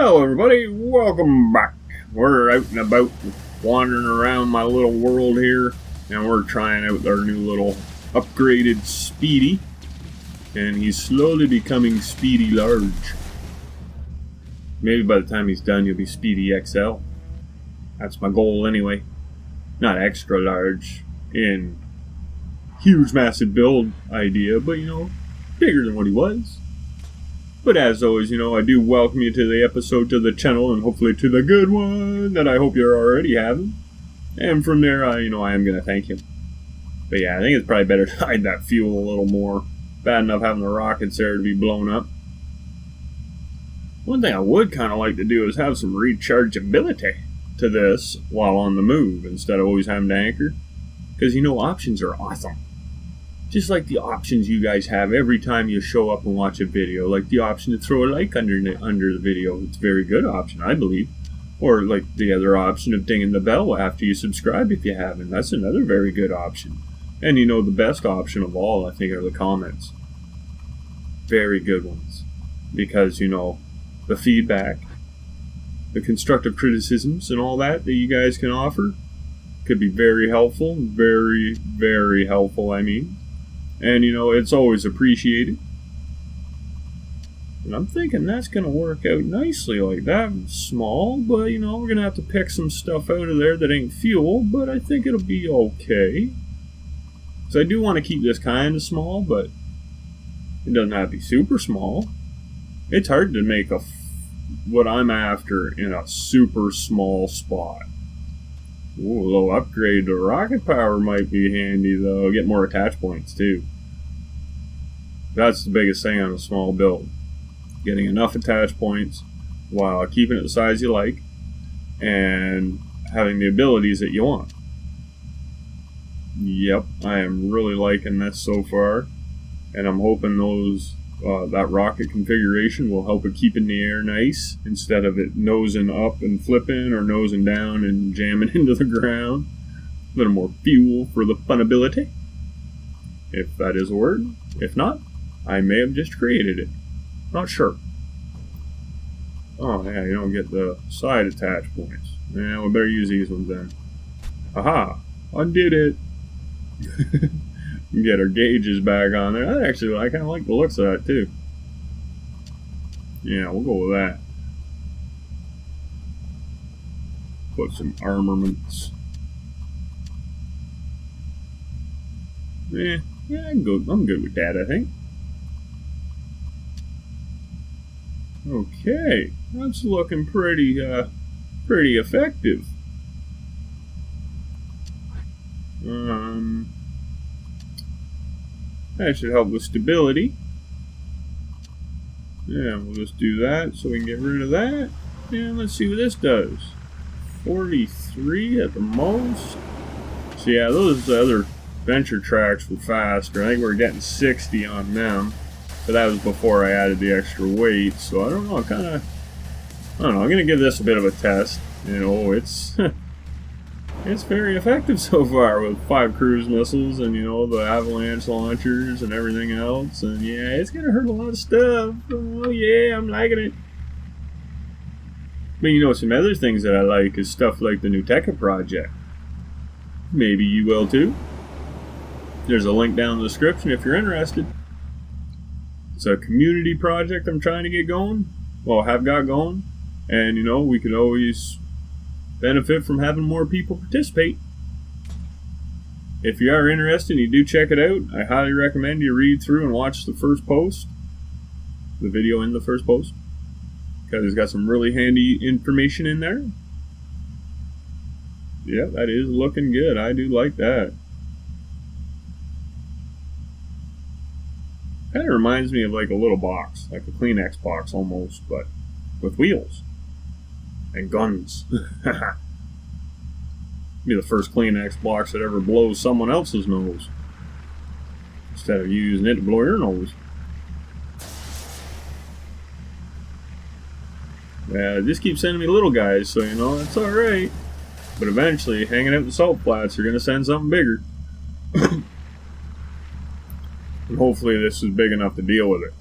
Hello everybody, welcome back. We're out and about wandering around my little world here, and we're trying out our new little upgraded Speedy, and he's slowly becoming Speedy large. Maybe by the time he's done he'll be Speedy XL. That's my goal anyway. Not extra large in huge massive build idea, but bigger than what he was. But as always, I do welcome you to the episode, to the channel, and hopefully to the good one that I hope you're already having. And from there, I am going to thank you. But yeah, I think it's probably better to hide that fuel a little more. Bad enough having the rockets there to be blown up. One thing I would kind of like to do is have some rechargeability to this while on the move, instead of always having to anchor. Because options are awesome. Just like the options you guys have every time you show up and watch a video. Like the option to throw a like under the video. It's a very good option, I believe. Or like the other option of dinging the bell after you subscribe if you haven't. That's another very good option. And the best option of all, I think, are the comments. Very good ones. Because, the feedback, the constructive criticisms and all that you guys can offer could be very helpful. Very, very helpful, I mean. And, it's always appreciated. And I'm thinking that's going to work out nicely like that. Small, but, we're going to have to pick some stuff out of there that ain't fuel, but I think it'll be okay. So I do want to keep this kind of small, but it doesn't have to be super small. It's hard to make what I'm after in a super small spot. Ooh, a little upgrade to rocket power might be handy, though. Get more attach points, too. That's the biggest thing on a small build. Getting enough attach points while keeping it the size you like and having the abilities that you want. Yep, I am really liking this so far. And I'm hoping that rocket configuration will help it keep in the air nice, instead of it nosing up and flipping or nosing down and jamming into the ground. A little more fuel for the funability, if that is a word. If not, I may have just created it. Not sure. Oh yeah, you don't get the side attach points. Yeah, we better use these ones then. Aha! Undid it! Get our gauges back on there. I kind of like the looks of that too. Yeah, we'll go with that. Put some armaments. Yeah, I'm good with that, I think. Okay, that's looking pretty effective. That should help with stability. Yeah, we'll just do that so we can get rid of that. And let's see what this does. 43 at the most. So yeah, those other venture tracks were faster. I think we're getting 60 on them. But that was before I added the extra weight. So I don't know, I'm going to give this a bit of a test. It's... It's very effective so far with 5 cruise missiles and, the avalanche launchers and everything else. And yeah, it's going to hurt a lot of stuff. Oh yeah, I'm liking it. But some other things that I like is stuff like the new TerraTech project. Maybe you will too. There's a link down in the description if you're interested. It's a community project I'm trying to get going. Well, have got going. And, we could always benefit from having more people participate. If you are interested and you do check it out, I highly recommend you read through and watch the first post, the video in the first post, because it's got some really handy information in there. Yeah, that is looking good. I do like that. Kind of reminds me of like a little box, like a Kleenex box almost, but with wheels. And guns. Be the first Kleenex box that ever blows someone else's nose, instead of you using it to blow your nose. Yeah, just keep sending me little guys, so that's alright. But eventually, hanging out the salt flats, you're going to send something bigger. And hopefully this is big enough to deal with it.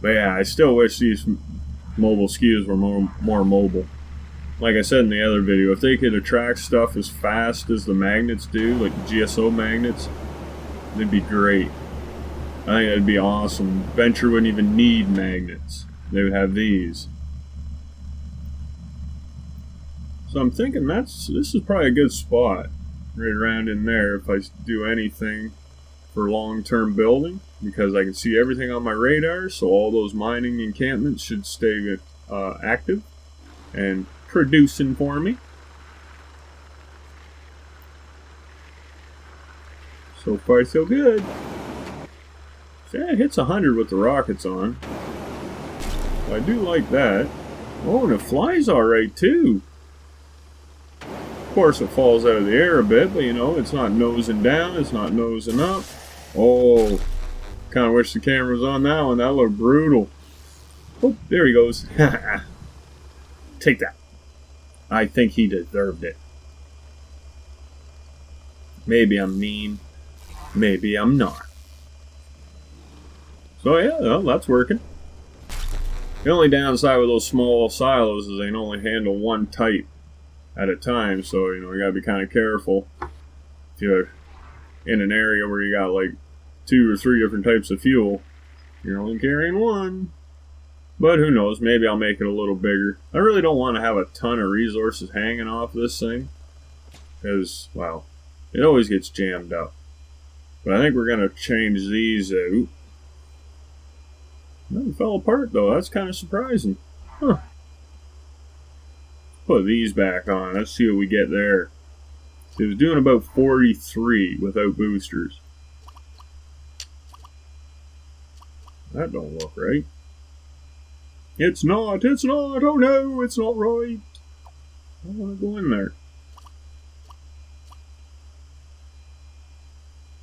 But yeah, I still wish these mobile skis were more mobile. Like I said in the other video, if they could attract stuff as fast as the magnets do, like the GSO magnets, they'd be great. I think that'd be awesome. Venture wouldn't even need magnets. They would have these. So I'm thinking this is probably a good spot. Right around in there if I do anything for long-term building. Because I can see everything on my radar, so all those mining encampments should stay active and producing for me. So far, so good. Yeah, it hits 100 with the rockets on. So I do like that. Oh, and it flies alright too. Of course, it falls out of the air a bit, but you know, it's not nosing down, it's not nosing up. Oh, kind of wish the camera was on that one. That looked brutal. Oh, there he goes. Take that. I think he deserved it. Maybe I'm mean. Maybe I'm not. So yeah, well, that's working. The only downside with those small silos is they can only handle one type at a time. So, you know, you gotta be kind of careful. If you're in an area where you got like 2 or 3 different types of fuel, you're only carrying one. But who knows, maybe I'll make it a little bigger. I really don't want to have a ton of resources hanging off this thing. Because, well, it always gets jammed up. But I think we're going to change these out. Nothing fell apart though, that's kind of surprising. Huh. Put these back on, let's see what we get there. It was doing about 43 without boosters. That don't look right. It's not, oh no, it's not right. I don't want to go in there.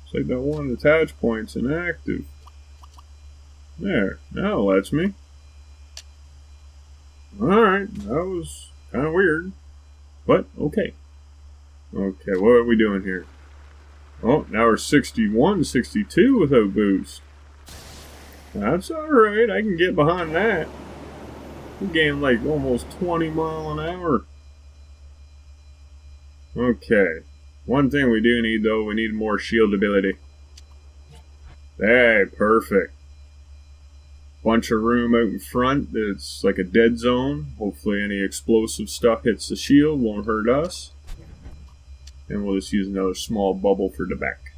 It's like that one attach point's inactive. There, now it lets me. Alright, that was kind of weird. But, okay. Okay, what are we doing here? Oh, now we're 61, 62 without boost. That's alright, I can get behind that. We gained like almost 20 miles an hour. Okay. One thing we do need though, we need more shield ability. Hey, perfect. Bunch of room out in front. It's like a dead zone. Hopefully any explosive stuff hits the shield, won't hurt us. And we'll just use another small bubble for the back.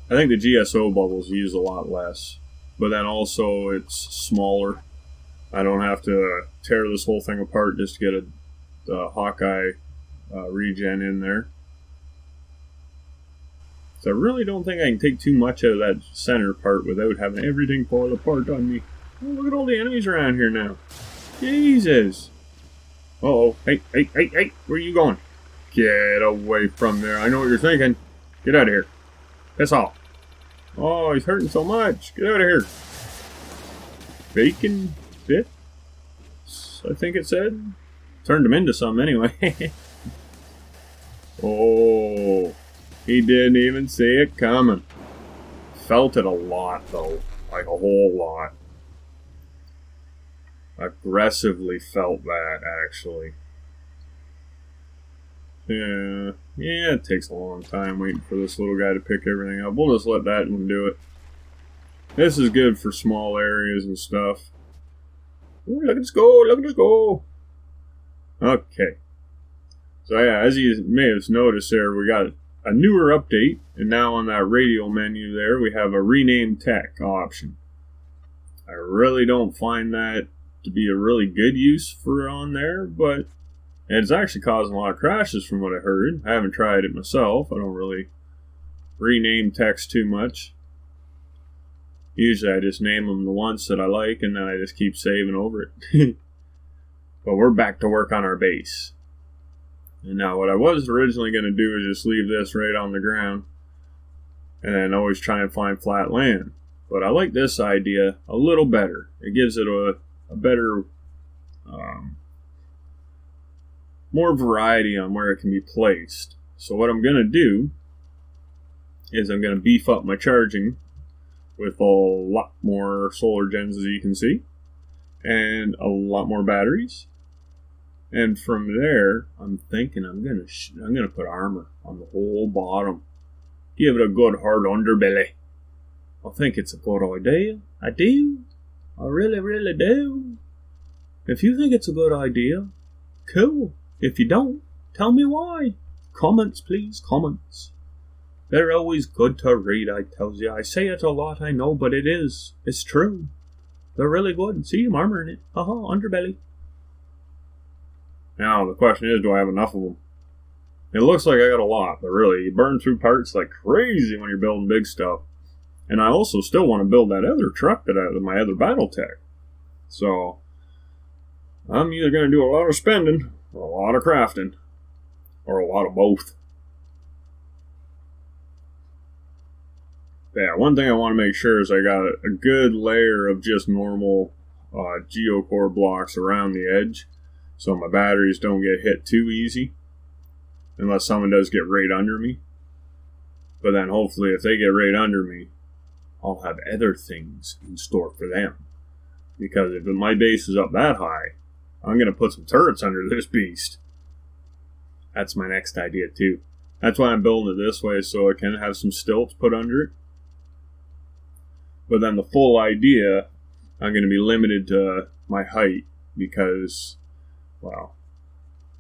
I think the GSO bubbles use a lot less. But then also it's smaller. I don't have to tear this whole thing apart just to get a Hawkeye regen in there. So I really don't think I can take too much out of that center part without having everything fall apart on me. Oh, look at all the enemies around here now. Jesus. Uh-oh. Hey, where are you going? Get away from there. I know what you're thinking. Get out of here. Piss off. Oh, he's hurting so much. Get out of here. Bacon bits, I think it said. Turned him into some anyway. Oh, he didn't even see it coming. Felt it a lot though. Like a whole lot. Aggressively felt that actually. Yeah, it takes a long time waiting for this little guy to pick everything up. We'll just let that one do it. This is good for small areas and stuff. Ooh, look at this go, look at this go. Okay. So yeah, as you may have noticed there, we got a newer update. And now on that radial menu there, we have a rename tech option. I really don't find that to be a really good use for on there, but it's actually causing a lot of crashes from what I heard. I haven't tried it myself. I don't really rename text too much. Usually I just name them the ones that I like and then I just keep saving over it. But we're back to work on our base. And now what I was originally going to do is just leave this right on the ground and then always try and find flat land. But I like this idea a little better. It gives it a better, more variety on where it can be placed. So what I'm going to do is I'm going to beef up my charging with a lot more solar gens, as you can see. and a lot more batteries. And from there, I'm thinking I'm gonna put armor on the whole bottom. Give it a good hard underbelly. I think it's a good idea. I do. I really, really do. If you think it's a good idea, cool. If you don't, tell me why. Comments, please, comments. They're always good to read, I tells you. I say it a lot, I know, but it is. It's true. They're really good. See, I'm armoring it. Underbelly. Now, the question is, do I have enough of them? It looks like I got a lot, but really, you burn through parts like crazy when you're building big stuff. And I also still want to build that other truck my other BattleTech. So, I'm either going to do a lot of spending, or a lot of crafting, or a lot of both. Yeah, one thing I want to make sure is I got a good layer of just normal geocore blocks around the edge, so my batteries don't get hit too easy, unless someone does get right under me. But then hopefully if they get right under me, I'll have other things in store for them. Because if my base is up that high, I'm going to put some turrets under this beast. That's my next idea too. That's why I'm building it this way, so I can have some stilts put under it. But then the full idea, I'm going to be limited to my height because, well,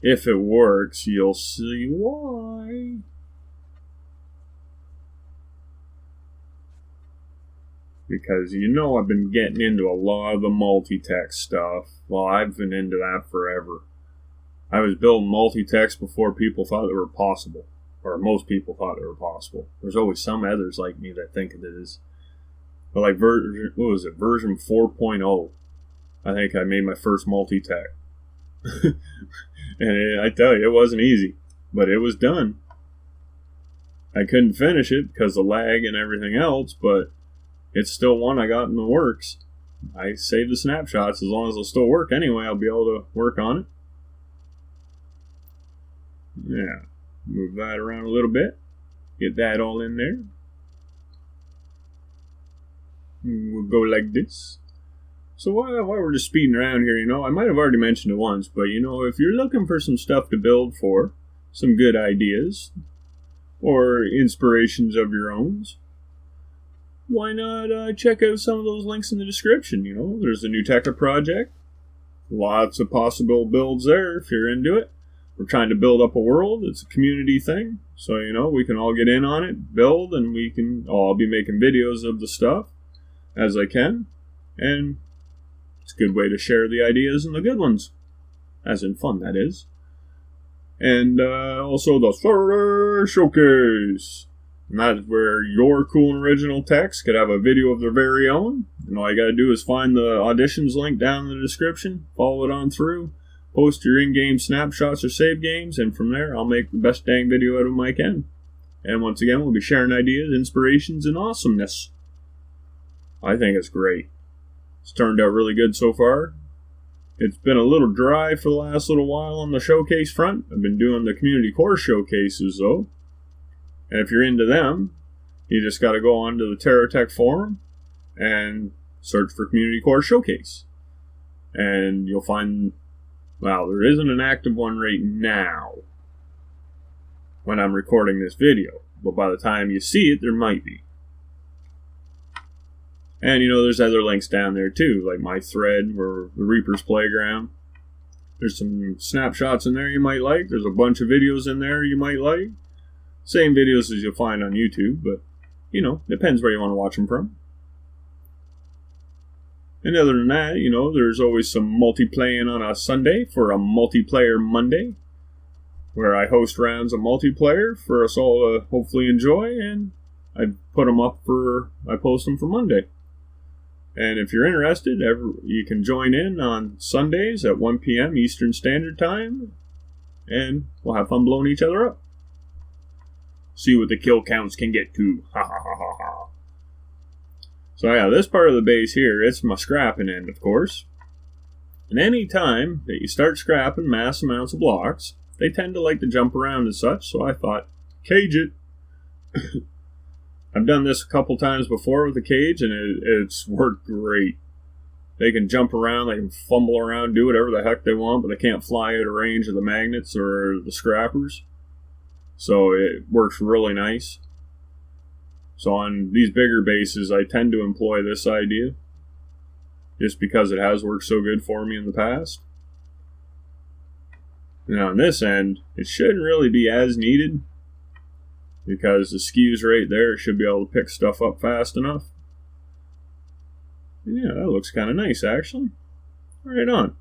if it works, you'll see why. Because you know I've been getting into a lot of the multi-tech stuff. Well, I've been into that forever. I was building multi-techs before people thought they were possible. Or most people thought they were possible. There's always some others like me that think it is. But like, version 4.0. I think I made my first multi-tech. And I tell you, it wasn't easy. But it was done. I couldn't finish it because of lag and everything else, but it's still one I got in the works. I saved the snapshots. As long as they'll still work anyway, I'll be able to work on it. Yeah. Move that around a little bit. Get that all in there. We'll go like this. So while we're just speeding around here, I might have already mentioned it once, but if you're looking for some stuff to build for, some good ideas, or inspirations of your own, why not check out some of those links in the description? There's the new Tekka project. Lots of possible builds there if you're into it. We're trying to build up a world. It's a community thing. So, we can all get in on it, build, and I'll be making videos of the stuff as I can. And it's a good way to share the ideas and the good ones. As in fun, that is. And also the Saturday Showcase. And that's where your cool and original techs could have a video of their very own. And all you gotta do is find the auditions link down in the description, follow it on through, post your in-game snapshots or save games, and from there I'll make the best dang video out of them I can. And once again, we'll be sharing ideas, inspirations, and awesomeness. I think it's great. It's turned out really good so far. It's been a little dry for the last little while on the showcase front. I've been doing the community core showcases though. And if you're into them, you just got to go onto the TerraTech forum and search for Community Core Showcase. And you'll find, well, there isn't an active one right now when I'm recording this video. But by the time you see it, there might be. And there's other links down there too, like my thread or the Reaper's Playground. There's some snapshots in there you might like. There's a bunch of videos in there you might like. Same videos as you'll find on YouTube, but, depends where you want to watch them from. And other than that, there's always some multiplaying on a Sunday for a multiplayer Monday, where I host rounds of multiplayer for us all to hopefully enjoy, and I post them for Monday. And if you're interested, you can join in on Sundays at 1 p.m. Eastern Standard Time, and we'll have fun blowing each other up. See what the kill counts can get to. Ha ha ha ha ha. So yeah, this part of the base here, it's my scrapping end, of course. And any time that you start scrapping mass amounts of blocks, they tend to like to jump around and such, so I thought, cage it. I've done this a couple times before with the cage, and it's worked great. They can jump around, they can fumble around, do whatever the heck they want, but they can't fly out of range of the magnets or the scrappers. So it works really nice. So on these bigger bases, I tend to employ this idea, just because it has worked so good for me in the past. And on this end, it shouldn't really be as needed, because the skew's right there. It should be able to pick stuff up fast enough. And yeah, that looks kind of nice, actually. Right on.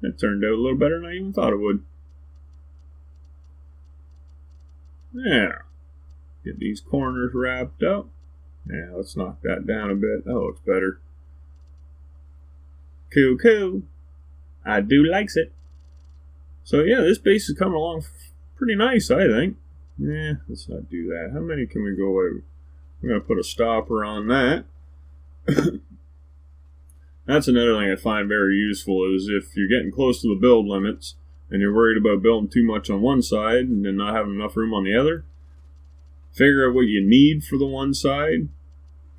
That turned out a little better than I even thought it would. There. Get these corners wrapped up. Yeah, let's knock that down a bit. That looks better. Cool, cool. I do likes it. So yeah, this base is coming along pretty nice, I think. Yeah, let's not do that. How many can we go out? I'm going to put a stopper on that. That's another thing I find very useful, is if you're getting close to the build limits and you're worried about building too much on one side and then not having enough room on the other, figure out what you need for the one side,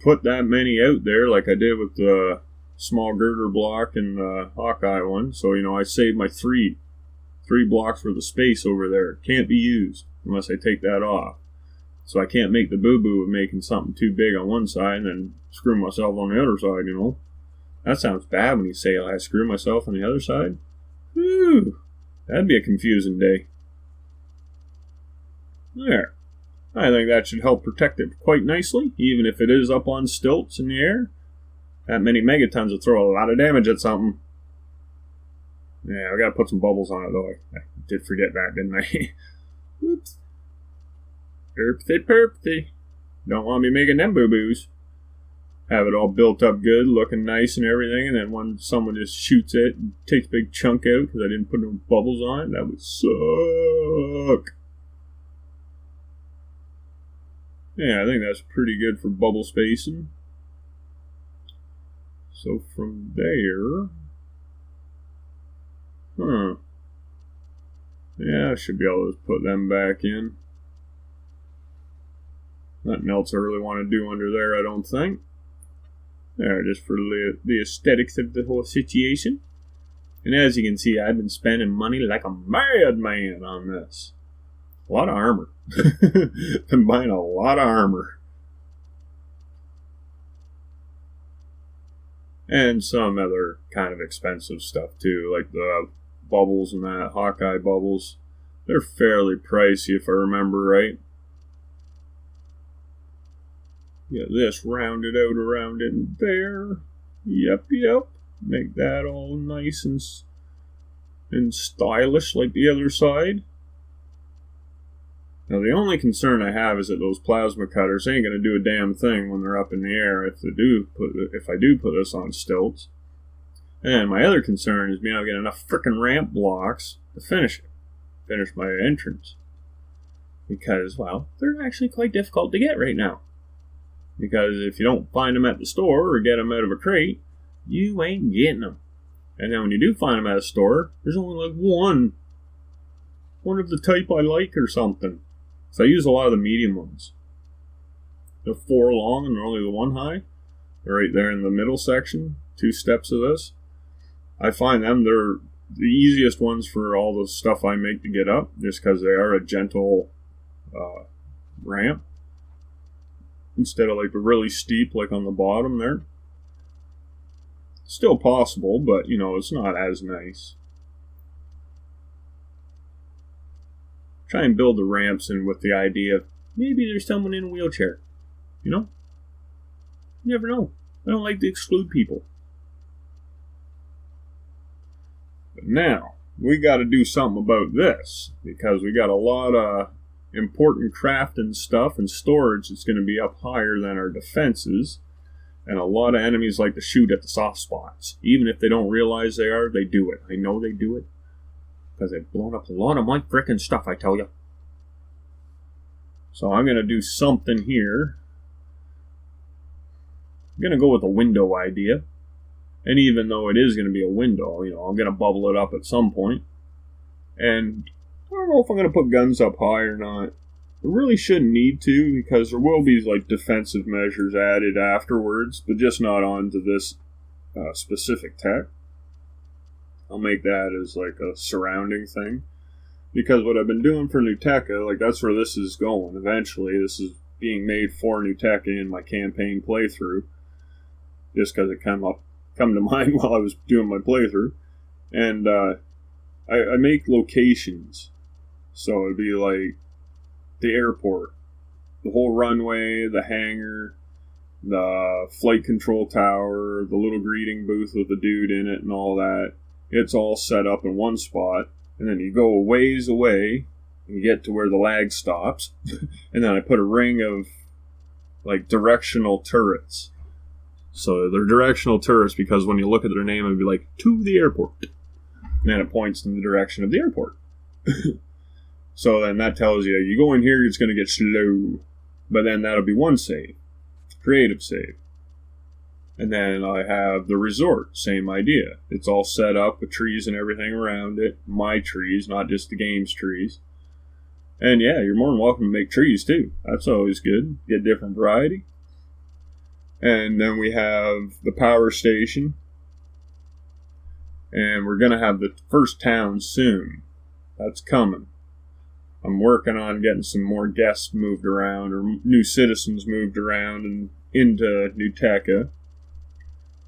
put that many out there like I did with the small girder block and the Hawkeye one. So, I saved my three blocks worth of space over there. It can't be used unless I take that off. So I can't make the boo-boo of making something too big on one side and then screw myself on the other side, That sounds bad when you say I screw myself on the other side. Whew, that'd be a confusing day. There. I think that should help protect it quite nicely, even if it is up on stilts in the air. That many megatons will throw a lot of damage at something. Yeah, I gotta put some bubbles on it, though. I did forget that, didn't I? Whoops. Perpty. Don't want me making them boo-boos. Have it all built up good, looking nice and everything, and then when someone just shoots it and takes a big chunk out because I didn't put no bubbles on it, that would suck. Yeah, I think that's pretty good for bubble spacing. So from there... Yeah, I should be able to put them back in. Nothing else I really want to do under there, I don't think. There, just for the aesthetics of the whole situation. And as you can see, I've been spending money like a madman on this. A lot of armor. Been buying a lot of armor. And some other kind of expensive stuff too, like the bubbles and that, Hawkeye bubbles. They're fairly pricey if I remember right. Get this rounded out around in there. Yep. Make that all nice and stylish like the other side. Now the only concern I have is that those plasma cutters ain't gonna do a damn thing when they're up in the air if I do put this on stilts. And my other concern is being able to get enough frickin' ramp blocks to finish my entrance. Because, well, they're actually quite difficult to get right now. Because if you don't find them at the store or get them out of a crate, you ain't getting them. And then when you do find them at a store, there's only like one of the type I like or something. So I use a lot of the medium ones. They're 4 long and they're only the 1 high. They're right there in the middle section, 2 steps of this. I find them, they're the easiest ones for all the stuff I make to get up, just because they are a gentle ramp. Instead of like the really steep like on the bottom there. Still possible, but it's not as nice. Try and build the ramps in with the idea of maybe there's someone in a wheelchair. You never know. I don't like to exclude people. But now, we got to do something about this, because we got a lot of important crafting stuff and storage that's going to be up higher than our defenses, and a lot of enemies like to shoot at the soft spots. Even if they don't realize they are, they do it. I know they do it, because they've blown up a lot of my frickin' stuff, I tell you. So I'm going to do something here. I'm going to go with a window idea. And even though it is going to be a window, I'm going to bubble it up at some point. And I don't know if I'm going to put guns up high or not. I really shouldn't need to, because there will be like defensive measures added afterwards, but just not onto this specific tech. I'll make that as like a surrounding thing. Because what I've been doing for Nuteca, like that's where this is going eventually. This is being made for Nuteca in my campaign playthrough. Just because it come to mind while I was doing my playthrough. And I make locations. So it'd be like the airport, the whole runway, the hangar, the flight control tower, the little greeting booth with the dude in it and all that. It's all set up in one spot. And then you go a ways away and you get to where the lag stops. And then I put a ring of like directional turrets. So they're directional turrets because when you look at their name, it'd be like, to the airport. And then it points in the direction of the airport. So then that tells you, you go in here, it's going to get slow. But then that'll be one save. Creative save. And then I have the resort, same idea. It's all set up with trees and everything around it. My trees, not just the game's trees. And yeah, you're more than welcome to make trees too. That's always good. Get different variety. And then we have the power station. And we're going to have the first town soon. That's coming. I'm working on getting some more guests moved around, or new citizens moved around and into Nuteca.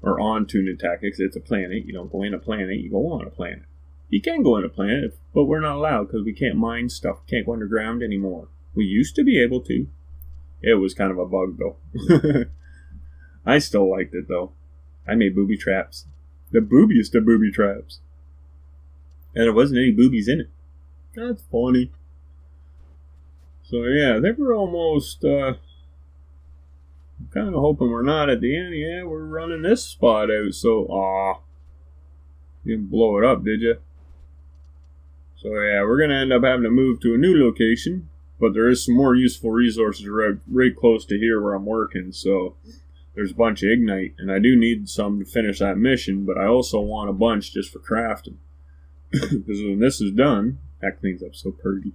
Or onto Nuteca, because it's a planet. You don't go in a planet, you go on a planet. You can go in a planet, but we're not allowed because we can't mine stuff. We can't go underground anymore. We used to be able to. It was kind of a bug, though. I still liked it, though. I made booby traps. The boobiest of booby traps. And there wasn't any boobies in it. That's funny. So, yeah, I think we're almost... I'm kind of hoping we're not at the end. Yeah, we're running this spot out, so... You didn't blow it up, did you? So, yeah, we're going to end up having to move to a new location. But there is some more useful resources right close to here where I'm working, so... There's a bunch of Ignite, and I do need some to finish that mission, but I also want a bunch just for crafting. Because when this is done... That cleans up so pretty.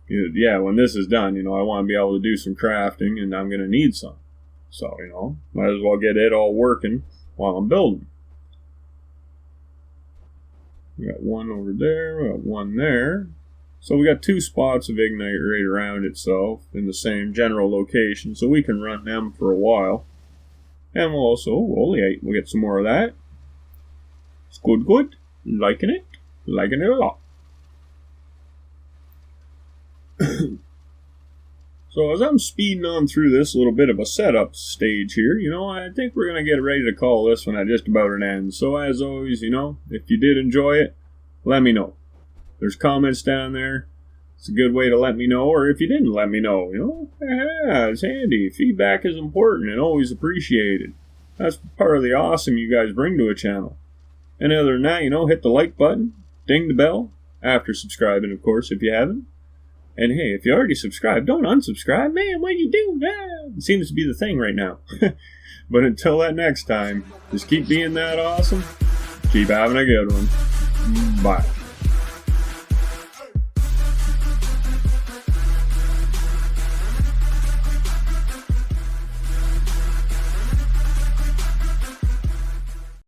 Yeah, when this is done, I want to be able to do some crafting, and I'm going to need some. So, might as well get it all working while I'm building. We got one over there, we got one there. So we got two spots of Ignite right around itself in the same general location, so we can run them for a while. And we'll also, we'll get some more of that. It's good. Liking it a lot. So as I'm speeding on through this little bit of a setup stage here, I think we're going to get ready to call this one at just about an end. So as always, if you did enjoy it, let me know. There's comments down there. It's a good way to let me know. Or if you didn't let me know, it's handy. Feedback is important and always appreciated. That's part of the awesome you guys bring to a channel. And other than that, hit the like button, ding the bell, after subscribing, of course, if you haven't. And hey, if you already subscribed, don't unsubscribe. Man, what are you doing? It seems to be the thing right now. But until that next time, just keep being that awesome. Keep having a good one. Bye.